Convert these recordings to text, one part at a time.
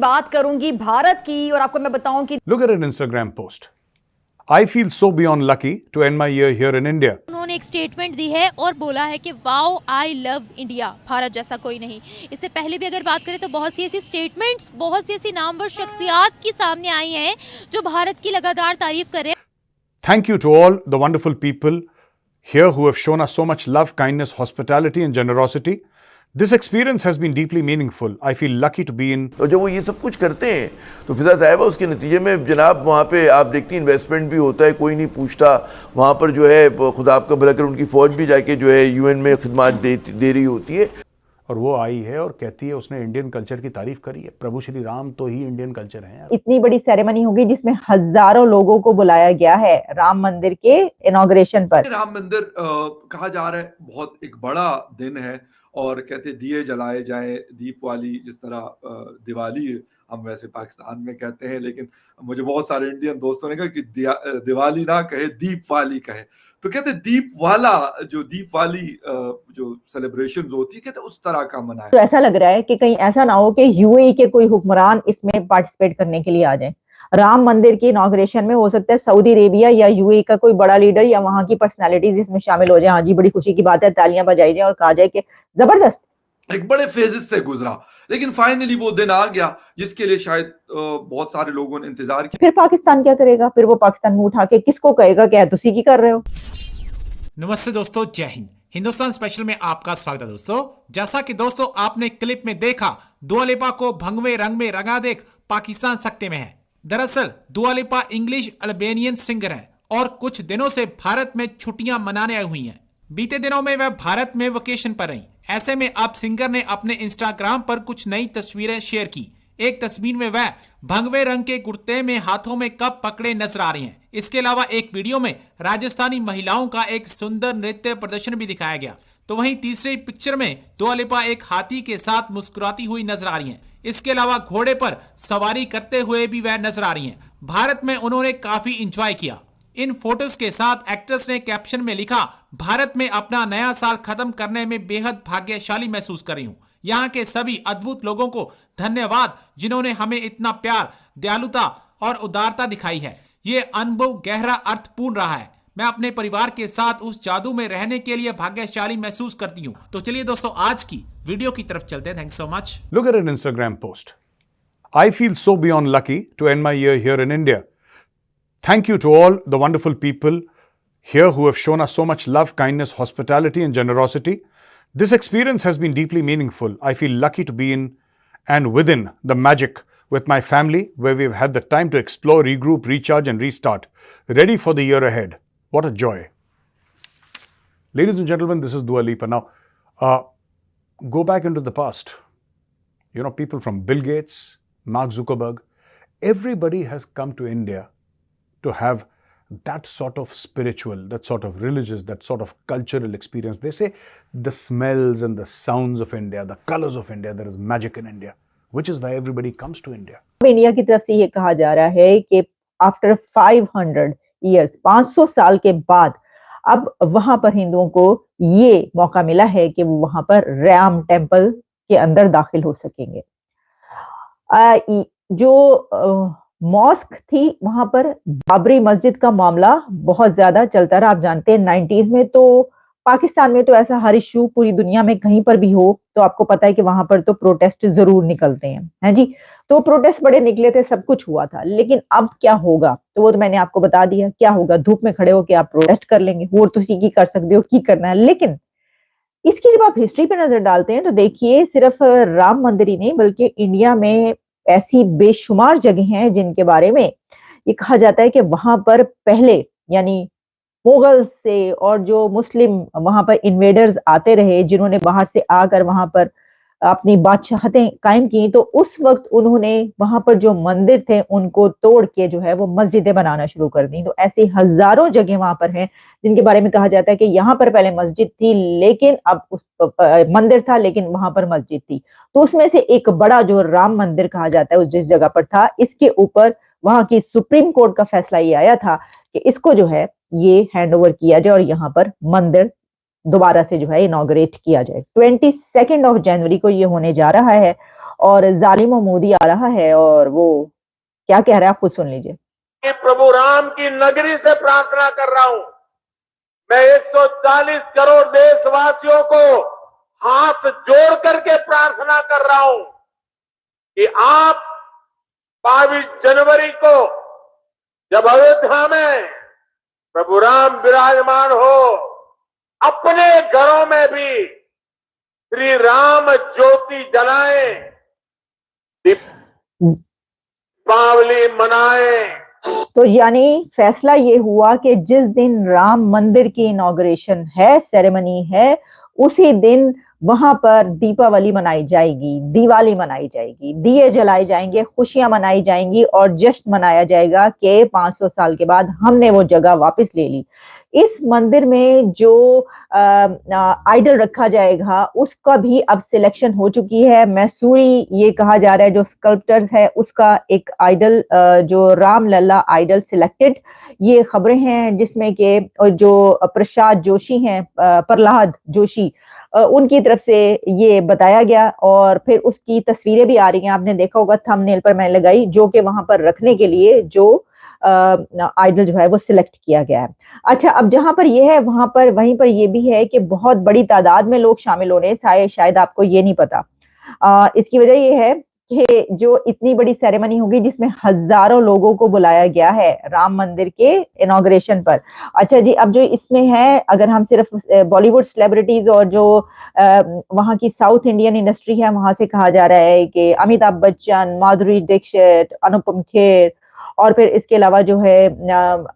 बात करूंगी भारत की और आपको मैं बताऊं कि Look at an Instagram post. I feel so beyond lucky to end my year here in India. उन्होंने एक स्टेटमेंट दी है और बोला है कि wow I love India, Bharat जैसा कोई नहीं। इससे पहले भी अगर बात करें तो बहुत सी ऐसी स्टेटमेंट्स, बहुत सी ऐसी नामवर शख्सियात की सामने आई हैं जो भारत की लगातार तारीफ कर रहे हैं। Thank you to all the wonderful people here who have shown us so much love, kindness, hospitality and generosity. This experience has been deeply meaningful. I feel lucky to be in. और जब वो ये सब कुछ करते हैं तो फिजा साहिबा उसके नतीजे में जनाब वहाँ पे आप देखती हैं इन्वेस्टमेंट भी होता है, कोई नहीं पूछता। वहाँ पर जो है खुदा आपका भला कर उनकी फ़ौज भी जाके जो है यूएन में खिदमत दे रही होती है। और वो आई है और कहती है उसने इंडियन कल्चर की तारीफ करी है। प्रभु श्री राम तो ही इंडियन कल्चर है। इतनी बड़ी सेरेमनी होगी जिसमें हजारों लोगों को बुलाया गया है राम मंदिर के इनॉग्रेशन पर। राम मंदिर कहा जा रहा है बहुत एक बड़ा दिन है और कहते दिए जलाए जाए, दीपवाली, जिस तरह दिवाली हम वैसे पाकिस्तान में कहते हैं, लेकिन मुझे बहुत सारे इंडियन दोस्तों ने कहा कि दिवाली ना कहे, दीपवाली कहे। तो कहते दीप वाला जो दीपवाली जो सेलिब्रेशन होती है कहते उस तरह का मनाए। तो ऐसा लग रहा है कि कहीं ऐसा ना हो कि यूएई के कोई हुक्मरान इसमें पार्टिसिपेट करने के लिए आ जाए। राम मंदिर की इनॉग्रेशन में हो सकता है सऊदी अरेबिया या यूएई का कोई बड़ा लीडर या वहां की पर्सनालिटीज इसमें शामिल हो जाए। हाँ जी, बड़ी खुशी की बात है, तालियां बजाई जाए और कहा जाए कि जबरदस्त। एक बड़े फेजेस से गुजरा, लेकिन फाइनली वो दिन आ गया जिसके लिए शायद बहुत सारे लोगों ने इंतजार किया। फिर पाकिस्तान क्या करेगा? फिर वो पाकिस्तान में उठा के किसको कहेगा कि तुसी की कर रहे हो? नमस्ते दोस्तों, जय हिंद। हिंदुस्तान स्पेशल में आपका स्वागत है दोस्तों। जैसा कि दोस्तों आपने क्लिप में देखा, दुआ लिपा को भंगवे रंग में रंगा देख पाकिस्तान सख्ते में है। दरअसल दुआ लिपा इंग्लिश अल्बेनियन सिंगर है और कुछ दिनों से भारत में छुट्टियां मनाने आई हुई हैं। बीते दिनों में वह भारत में वेकेशन पर रही। ऐसे में अब सिंगर ने अपने इंस्टाग्राम पर कुछ नई तस्वीरें शेयर की। एक तस्वीर में वह भंगवे रंग के कुर्ते में हाथों में कप पकड़े नजर आ रही हैं। इसके अलावा एक वीडियो में राजस्थानी महिलाओं का एक सुंदर नृत्य प्रदर्शन भी दिखाया गया। तो वहीं तीसरी पिक्चर में दुआ लिपा एक हाथी के साथ मुस्कुराती हुई नजर आ रही हैं। इसके अलावा घोड़े पर सवारी करते हुए भी वह नजर आ रही हैं। भारत में उन्होंने काफी इंजॉय किया। इन फोटोज के साथ एक्ट्रेस ने कैप्शन में लिखा, भारत में अपना नया साल खत्म करने में बेहद भाग्यशाली महसूस कर रही हूँ। यहाँ के सभी अद्भुत लोगों को धन्यवाद जिन्होंने हमें इतना प्यार, दयालुता और उदारता दिखाई है। ये अनुभव गहरा अर्थपूर्ण रहा है। मैं अपने परिवार के साथ उस जादू में रहने के लिए भाग्यशाली महसूस करती हूँ। तो चलिए दोस्तों आज की वीडियो की तरफ चलते हैं। Thanks so much. Look at an Instagram post. I feel so beyond lucky to end my year here in India. Thank you to all the wonderful people here who have shown us so much love, kindness, hospitality and generosity. This experience has been deeply meaningful. I feel lucky to be in and within the magic with my family where we've had the time to explore, regroup, recharge and restart. Ready for the year ahead. What a joy. Ladies and gentlemen, this is Dua Lipa. Now, go back into the past. You know, people from Bill Gates, Mark Zuckerberg, everybody has come to India to have that sort of spiritual, that sort of religious, that sort of cultural experience. They say the smells and the sounds of India, the colors of India, there is magic in India, which is why everybody comes to India. India की तरफ से ये कहा जा रहा है कि after 500 years, 500 साल के बाद अब वहां पर हिंदुओं को ये मौका मिला है कि वो वहां पर राम टेम्पल के अंदर दाखिल हो सकेंगे। जो मॉस्क थी वहां पर, बाबरी मस्जिद का मामला बहुत ज्यादा चलता रहा। आप जानते हैं 90s में तो पाकिस्तान में तो ऐसा हर इशू पूरी दुनिया में कहीं पर भी हो तो आपको पता है कि वहां पर तो प्रोटेस्ट जरूर निकलते हैं जी। तो प्रोटेस्ट बड़े निकले थे, सब कुछ हुआ था। लेकिन अब क्या होगा तो वो तो मैंने आपको बता दिया क्या होगा। धूप में खड़े होकर आप प्रोटेस्ट कर लेंगे, वो तो की कर सकते हो, की करना है। लेकिन इसकी जब आप हिस्ट्री पे नजर डालते हैं तो देखिए सिर्फ राम मंदिर ही नहीं बल्कि इंडिया में ऐसी बेशुमार जगह हैं जिनके बारे में ये कहा जाता है कि वहां पर पहले यानी मुगल से और जो मुस्लिम वहां पर इन्वेडर्स आते रहे जिन्होंने बाहर से आकर वहां पर अपनी बादशाहतें कायम की, तो उस वक्त उन्होंने वहां पर जो मंदिर थे उनको तोड़ के जो है वो मस्जिदें बनाना शुरू कर दी। तो ऐसी हजारों जगह वहां पर हैं जिनके बारे में कहा जाता है कि यहाँ पर पहले मस्जिद थी लेकिन अब उस मंदिर था लेकिन वहां पर मस्जिद थी। तो उसमें से एक बड़ा जो राम मंदिर कहा जाता है उस जिस जगह पर था, इसके ऊपर वहां की सुप्रीम कोर्ट का फैसला ये आया था कि इसको जो है ये हैंड ओवर किया जाए और यहाँ पर मंदिर दोबारा से जो है इनॉग्रेट किया जाए। 22 जनवरी को ये होने जा रहा है और जालिम मोदी आ रहा है और वो क्या कह रहा है आप खुद सुन लीजिए। कि प्रभु राम की नगरी से प्रार्थना कर रहा हूं, मैं 140 करोड़ देशवासियों को हाथ जोड़ करके प्रार्थना कर रहा हूं कि आप 22 जनवरी को जब अयोध्या में प्रभु राम विराजमान हो, अपने घरों में भी श्री राम ज्योति जलाएं, दीपावली मनाएं। तो यानी फैसला ये हुआ कि जिस दिन राम मंदिर की इनॉग्रेशन है, सेरेमनी है, उसी दिन वहां पर दीपावली मनाई जाएगी, दिवाली मनाई जाएगी, दिए जलाए जाएंगे, खुशियां मनाई जाएंगी और जश्न मनाया जाएगा कि 500 साल के बाद हमने वो जगह वापस ले ली। इस मंदिर में जो आइडल रखा जाएगा उसका भी अब सिलेक्शन हो चुकी है। मैसूरी ये कहा जा रहा है जो स्कल्प्टर्स है उसका एक आइडल जो राम लल्ला आइडल सिलेक्टेड, ये खबरें हैं जिसमें कि जो प्रसाद जोशी हैं, प्रहलाद जोशी, उनकी तरफ से ये बताया गया और फिर उसकी तस्वीरें भी आ रही हैं, आपने देखा होगा थंबनेल पर मैंने लगाई, जो कि वहां पर रखने के लिए जो आइडल जो है वो सिलेक्ट किया गया है। अच्छा, अब जहां पर ये है वहां पर वहीं पर ये भी है कि बहुत बड़ी तादाद में लोग शामिल हो रहे हैं, शायद आपको ये नहीं पता। इसकी वजह ये है कि जो इतनी बड़ी सेरेमनी होगी जिसमें हजारों लोगों को बुलाया गया है राम मंदिर के इनॉग्रेशन पर। अच्छा जी, अब जो इसमें है, अगर हम सिर्फ बॉलीवुड सेलिब्रिटीज और जो वहाँ की साउथ इंडियन इंडस्ट्री है वहां से कहा जा रहा है कि अमिताभ बच्चन, माधुरी दीक्षित, अनुपम खेर और फिर इसके अलावा जो है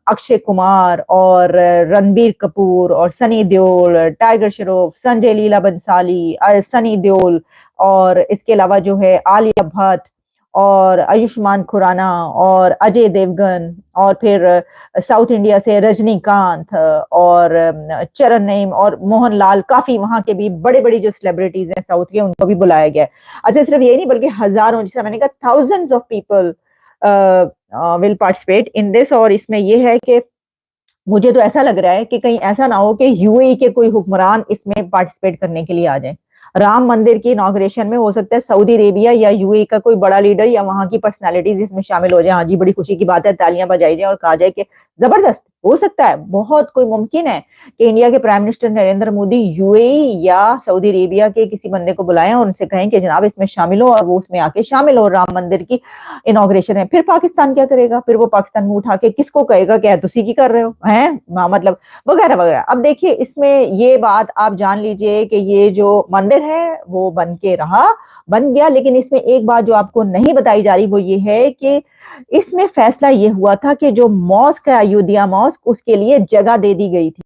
अक्षय कुमार और रणबीर कपूर और सनी देओल, टाइगर श्रॉफ, संजय लीला बंसाली, सनी देओल और इसके अलावा जो है आलिया भट्ट और आयुष्मान खुराना और अजय देवगन और फिर साउथ इंडिया से रजनीकांत और चरण नईम और मोहनलाल, काफी वहां के भी बड़े बड़े जो सेलिब्रिटीज हैं साउथ के उनको भी बुलाया गया है। अच्छा, सिर्फ यही नहीं बल्कि हजारों, जैसे मैंने कहा thousands of people will participate in this. और इसमें यह है कि मुझे तो ऐसा लग रहा है कि कहीं ऐसा ना हो कि यूएई के कोई हुक्मरान इसमें पार्टिसिपेट करने के लिए आ जाए। राम मंदिर की इनॉग्रेशन में हो सकता है सऊदी अरेबिया या यूएई का कोई बड़ा लीडर या वहां की पर्सनालिटीज इसमें शामिल हो जाए। हाँ जी, बड़ी खुशी की बात है, तालियां बजाई जाए और कहा जाए कि जबरदस्त, हो सकता है, बहुत कोई मुमकिन है कि इंडिया के prime minister Narendra Modi UAE या सऊदी अरेबिया के किसी बंदे को बुलाएं और उनसे कहें कि जनाब इसमें शामिल हो, और वो उसमें आके शामिल हो। राम मंदिर की इनॉग्रेशन है, फिर पाकिस्तान क्या करेगा? फिर वो पाकिस्तान में उठा के किसको कहेगा कि तुसी की कर रहे हो हैं, मतलब वगैरह वगैरह। अब देखिए, इसमें ये बात आप जान लीजिए कि ये जो मंदिर है वो बन गया, लेकिन इसमें एक बात जो आपको नहीं बताई जा रही वो ये है कि इसमें फैसला ये हुआ था कि जो मॉस्क है, अयोध्या मॉस्क, उसके लिए जगह दे दी गई थी।